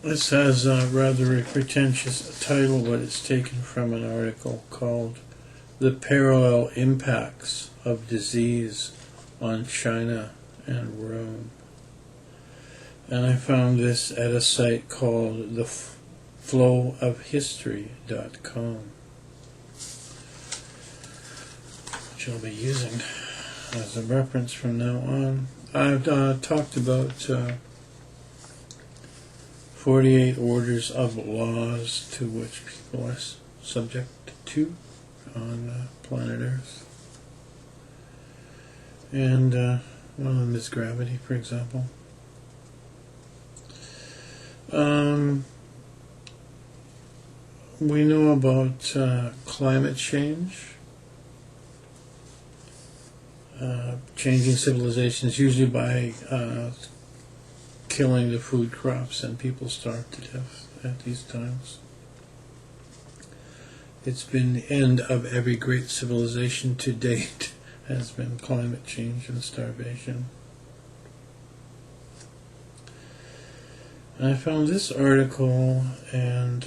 This has rather a pretentious title, but it's taken from an article called "The Parallel Impacts of Disease on China and Rome." And I found this at a site called theflowofhistory.com, which I'll be using as a reference from now on. I've talked about 48 orders of laws to which people are subject to on planet Earth. And one of them is gravity, for example. We know about climate change, changing civilizations, usually by killing the food crops, and people starve to death at these times. It's been the end of every great civilization to date has been climate change and starvation. I found this article, and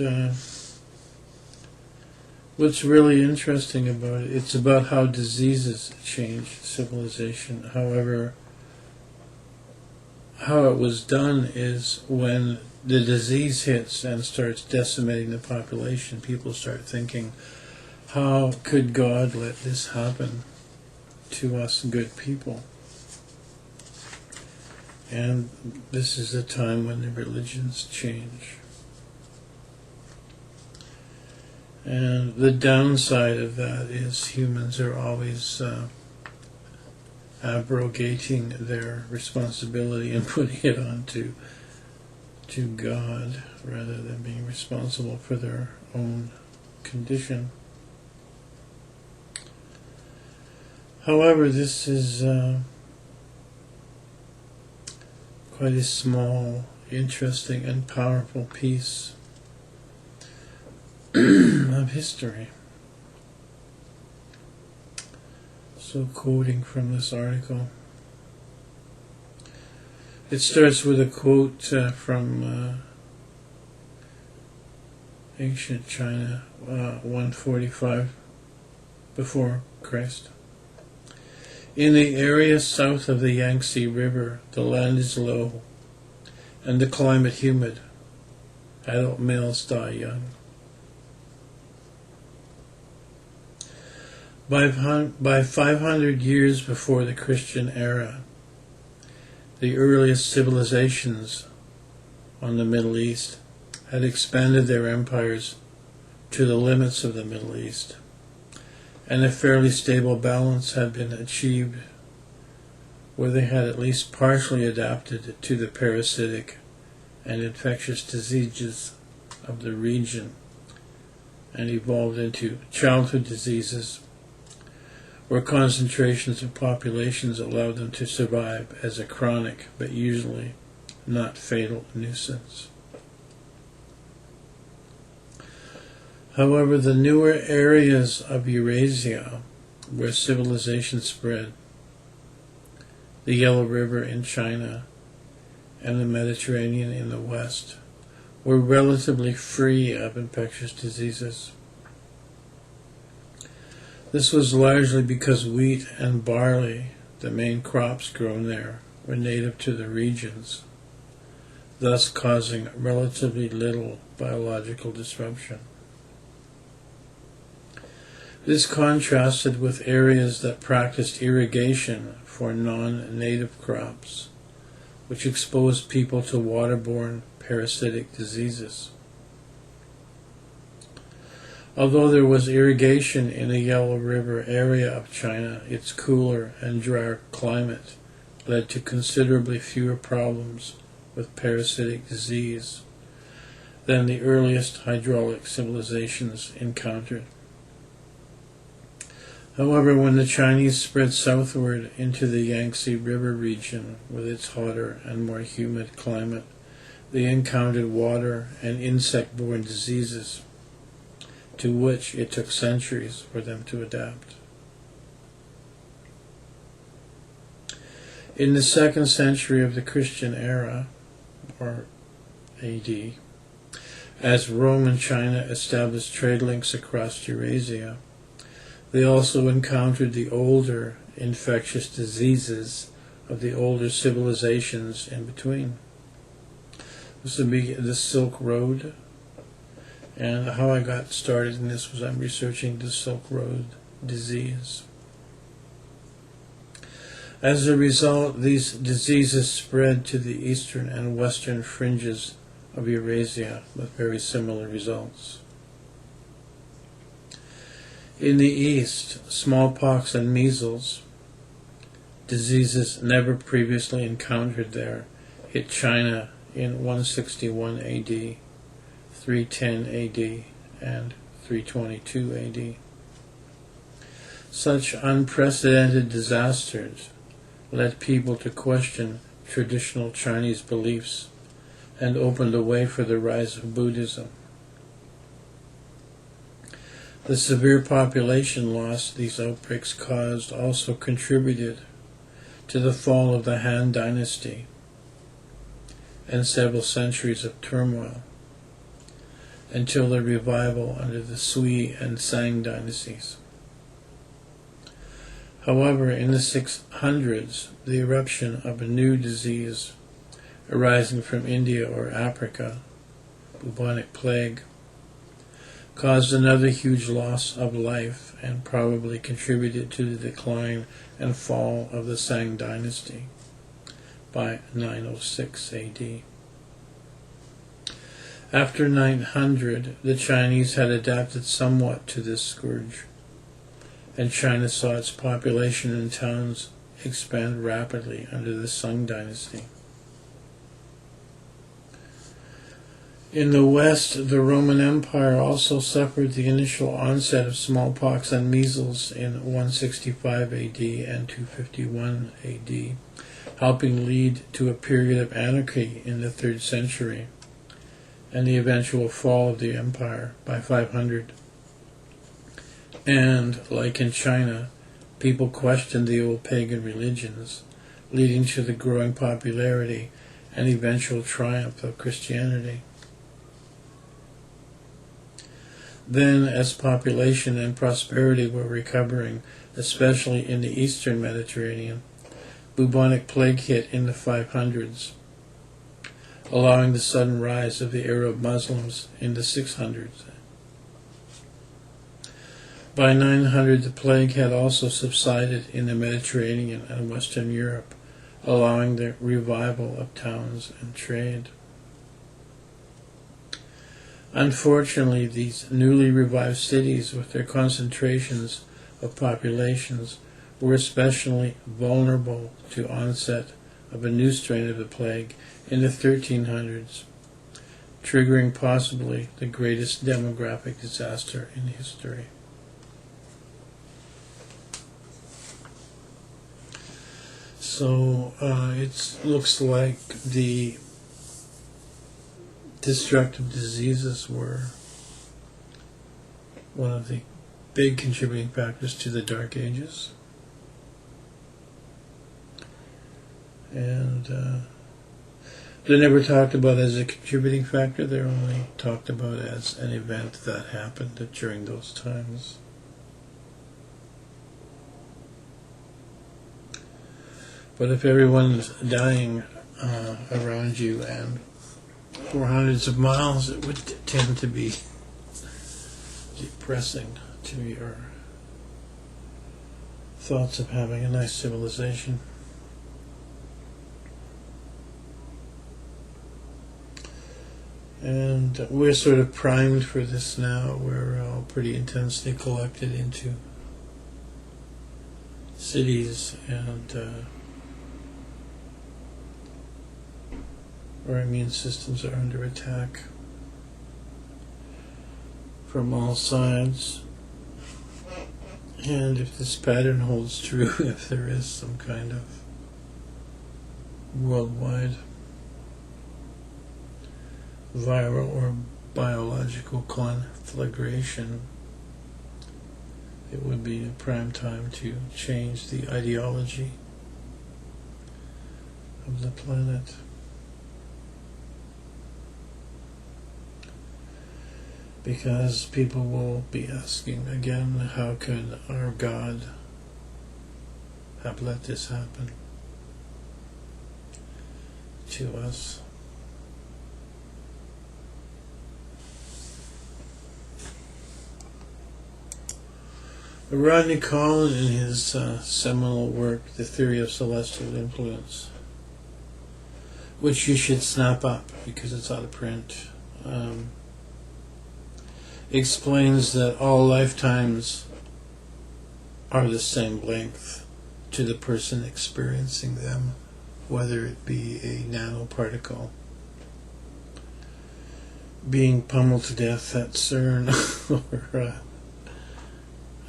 what's really interesting about it, it's about how diseases change civilization. However, how it was done is when the disease hits and starts decimating the population, people start thinking, how could God let this happen to us good people? And this is a time when the religions change. And the downside of that is humans are always abrogating their responsibility and putting it on to God rather than being responsible for their own condition. However, this is quite a small, interesting, and powerful piece of history. So, quoting from this article, it starts with a quote from ancient China, 145 before Christ. In the area south of the Yangtze River, the land is low and the climate humid. Adult males die young. By 500 years before the Christian era, the earliest civilizations on the Middle East had expanded their empires to the limits of the Middle East, and a fairly stable balance had been achieved where they had at least partially adapted to the parasitic and infectious diseases of the region and evolved into childhood diseases where concentrations of populations allowed them to survive as a chronic but usually not fatal nuisance. However, the newer areas of Eurasia where civilization spread, the Yellow River in China and the Mediterranean in the West, were relatively free of infectious diseases. This was largely because wheat and barley, the main crops grown there, were native to the regions, thus causing relatively little biological disruption. This contrasted with areas that practiced irrigation for non-native crops, which exposed people to waterborne parasitic diseases. Although there was irrigation in the Yellow River area of China, its cooler and drier climate led to considerably fewer problems with parasitic disease than the earliest hydraulic civilizations encountered. However, when the Chinese spread southward into the Yangtze River region with its hotter and more humid climate, they encountered water and insect-borne diseases to which it took centuries for them to adapt. In the 2nd century of the Christian era, or AD, as Rome and China established trade links across Eurasia. They also encountered the older infectious diseases of the older civilizations in between. This would be the Silk Road, and how I got started in this was I'm researching the Silk Road disease. As a result, these diseases spread to the eastern and western fringes of Eurasia with very similar results. In the east, smallpox and measles, diseases never previously encountered there, hit China in 161 AD, 310 AD, and 322 AD. Such unprecedented disasters led people to question traditional Chinese beliefs and opened the way for the rise of Buddhism. The severe population loss these outbreaks caused also contributed to the fall of the Han Dynasty and several centuries of turmoil, until the revival under the Sui and Sang dynasties. However, in the 600s, the eruption of a new disease arising from India or Africa, bubonic plague, caused another huge loss of life and probably contributed to the decline and fall of the Sang dynasty by 906 AD. After 900, the Chinese had adapted somewhat to this scourge, and China saw its population and towns expand rapidly under the Sung dynasty. In the West, the Roman Empire also suffered the initial onset of smallpox and measles in 165 AD and 251 AD, helping lead to a period of anarchy in the 3rd century and the eventual fall of the empire by 500. And, like in China, people questioned the old pagan religions, leading to the growing popularity and eventual triumph of Christianity. Then, as population and prosperity were recovering, especially in the eastern Mediterranean, bubonic plague hit in the 500s, allowing the sudden rise of the Arab Muslims in the 600s. By 900, the plague had also subsided in the Mediterranean and Western Europe, allowing the revival of towns and trade. Unfortunately, these newly revived cities, with their concentrations of populations, were especially vulnerable to onset of a new strain of the plague in the 1300s, triggering possibly the greatest demographic disaster in history. So it looks like the destructive diseases were one of the big contributing factors to the Dark Ages. And they're never talked about as a contributing factor, they're only talked about as an event that happened during those times. But if everyone's dying around you and for hundreds of miles, it would tend to be depressing to your thoughts of having a nice civilization. And we're sort of primed for this now. We're all pretty intensely collected into cities, and our immune systems are under attack from all sides. And if this pattern holds true, if there is some kind of worldwide viral or biological conflagration, it would be a prime time to change the ideology of the planet. Because people will be asking again, how could our God have let this happen to us? Rodney Collins, in his seminal work, The Theory of Celestial Influence, which you should snap up because it's out of print, explains that all lifetimes are the same length to the person experiencing them, whether it be a nanoparticle being pummeled to death at CERN or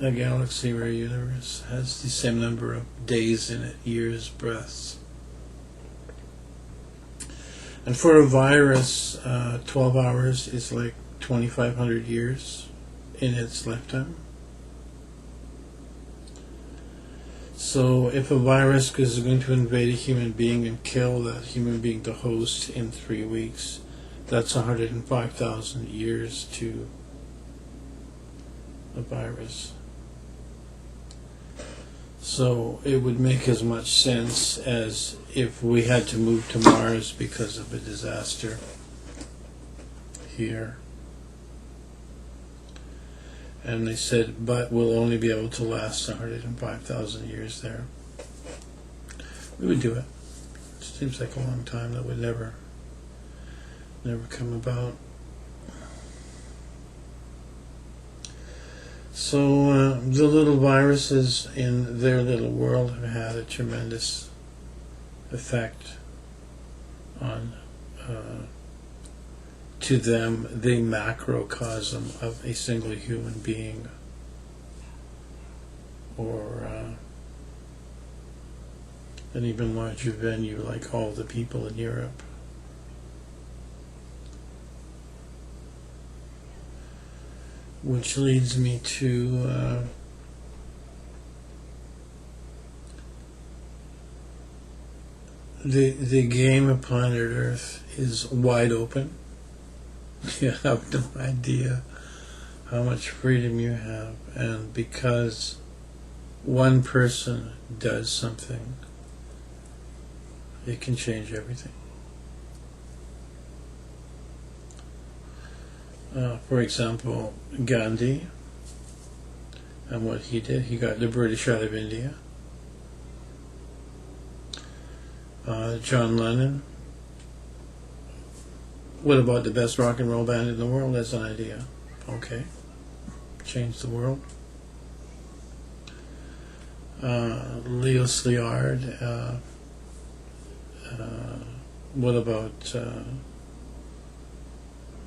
a galaxy or a universe has the same number of days in it, years, breaths. And for a virus, 12 hours is like 2,500 years in its lifetime. So if a virus is going to invade a human being and kill that human being, the host, in 3 weeks, that's 105,000 years to a virus. So it would make as much sense as if we had to move to Mars because of a disaster here. And they said, but we'll only be able to last 105,000 years there. We would do it. It seems like a long time that would never come about. So the little viruses in their little world have had a tremendous effect on, to them, the macrocosm of a single human being, or an even larger venue like all the people in Europe. Which leads me to the game of planet Earth is wide open. You have no idea how much freedom you have, and because one person does something, it can change everything. For example, Gandhi and what he did. He got the British out of India. John Lennon. What about the best rock and roll band in the world? That's an idea. Okay. Change the world. Leo Szilard. What about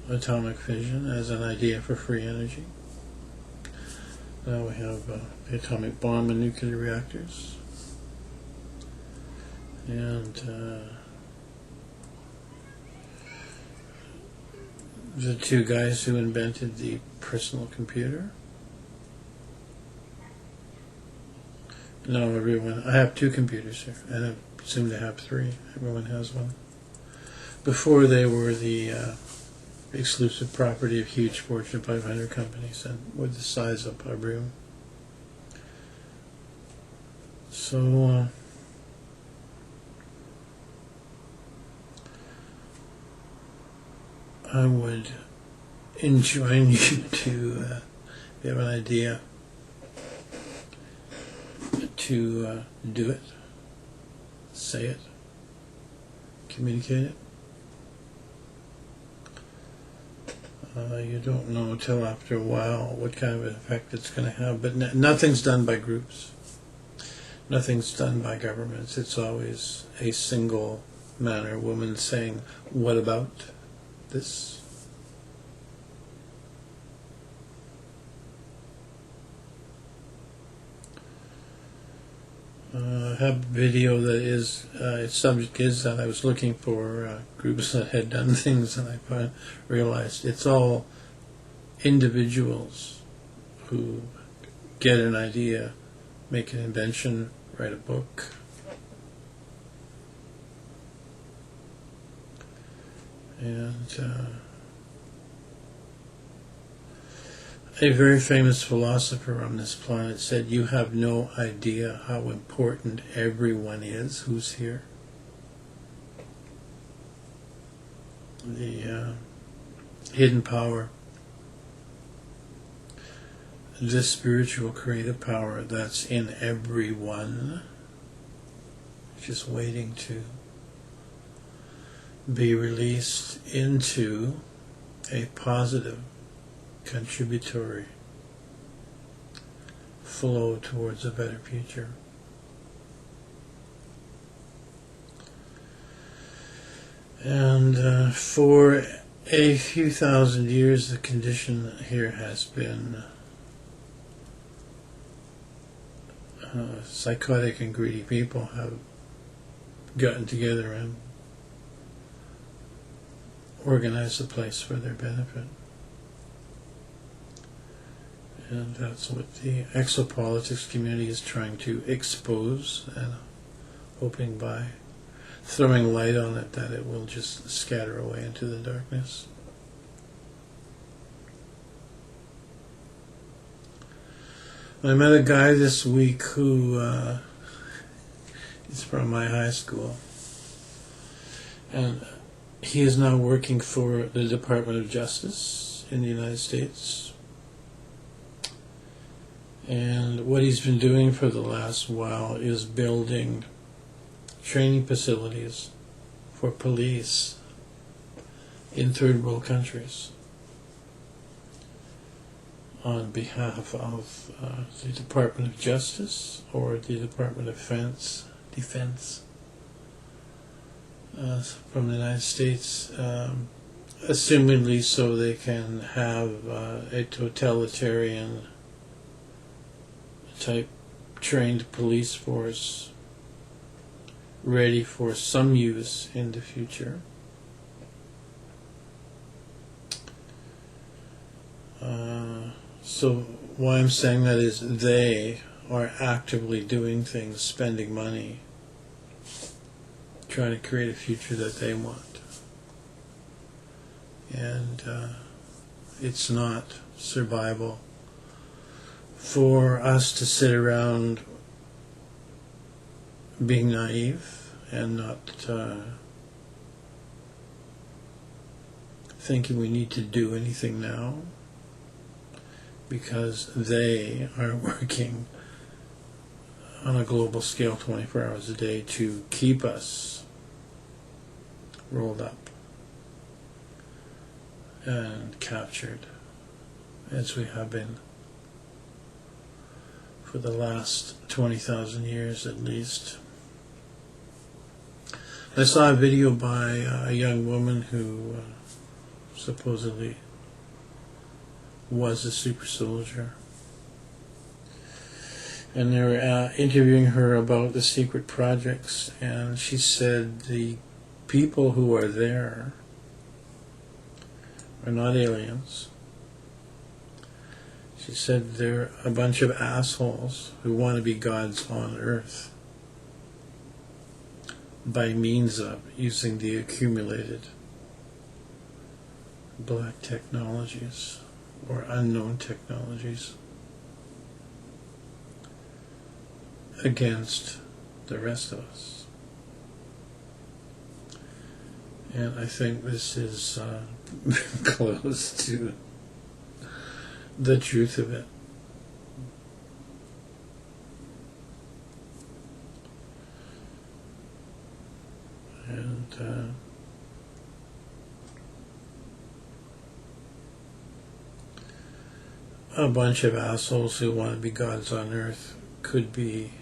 atomic fission as an idea for free energy? Now we have the atomic bomb and nuclear reactors. And the two guys who invented the personal computer. No, everyone. I have two computers here, and I seem to have three. Everyone has one. Before they were the exclusive property of huge Fortune 500 companies and were the size of a room. So I would enjoin you to, if you have an idea, to do it, say it, communicate it. You don't know till after a while what kind of effect it's going to have, but nothing's done by groups. Nothing's done by governments. It's always a single man or woman saying, what about this? I have a video that is, its subject is that I was looking for groups that had done things, and I realized it's all individuals who get an idea, make an invention, write a book, and A very famous philosopher on this planet said, "You have no idea how important everyone is who's here." The hidden power, this spiritual creative power that's in everyone, just waiting to be released into a positive, contributory flow towards a better future. And for a few thousand years, the condition here has been psychotic and greedy people have gotten together and organized the place for their benefit. And that's what the exopolitics community is trying to expose, and hoping by throwing light on it that it will just scatter away into the darkness. I met a guy this week who is from my high school, and he is now working for the Department of Justice in the United States. And what he's been doing for the last while is building training facilities for police in third world countries on behalf of the Department of Justice or the Department of Defense from the United States, assumedly so they can have a totalitarian type trained police force ready for some use in the future. So why I'm saying that is they are actively doing things, spending money, trying to create a future that they want. And it's not survival for us to sit around being naive and not thinking we need to do anything now, because they are working on a global scale 24 hours a day to keep us rolled up and captured, as we have been for the last 20,000 years at least. I saw a video by a young woman who supposedly was a super soldier, and they were interviewing her about the secret projects, and she said the people who are there are not aliens. She said they're a bunch of assholes who want to be gods on Earth by means of using the accumulated black technologies or unknown technologies against the rest of us. And I think this is close to the truth of it. And a bunch of assholes who want to be gods on Earth could be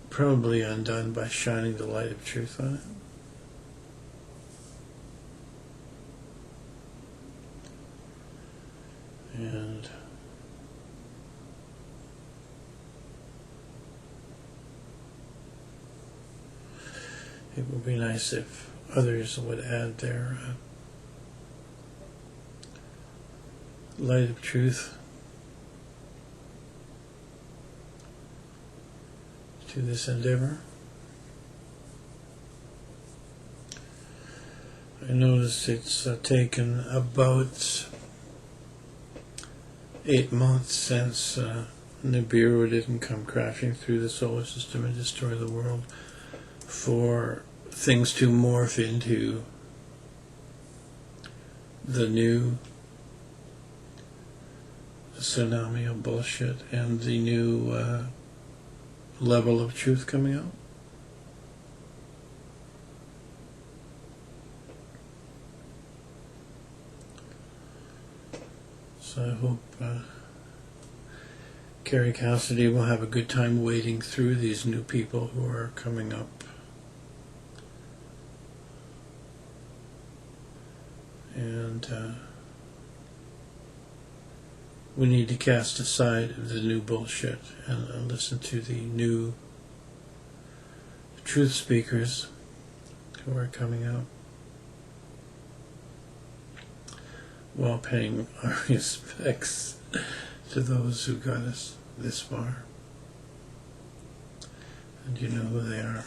probably undone by shining the light of truth on it. And it would be nice if others would add their light of truth to this endeavor. I noticed it's taken about 8 months since Nibiru didn't come crashing through the solar system and destroy the world for things to morph into the new tsunami of bullshit and the new level of truth coming out. So I hope Carrie Cassidy will have a good time wading through these new people who are coming up. And we need to cast aside the new bullshit and listen to the new truth speakers who are coming out, while paying our respects to those who got us this far. And you know who they are.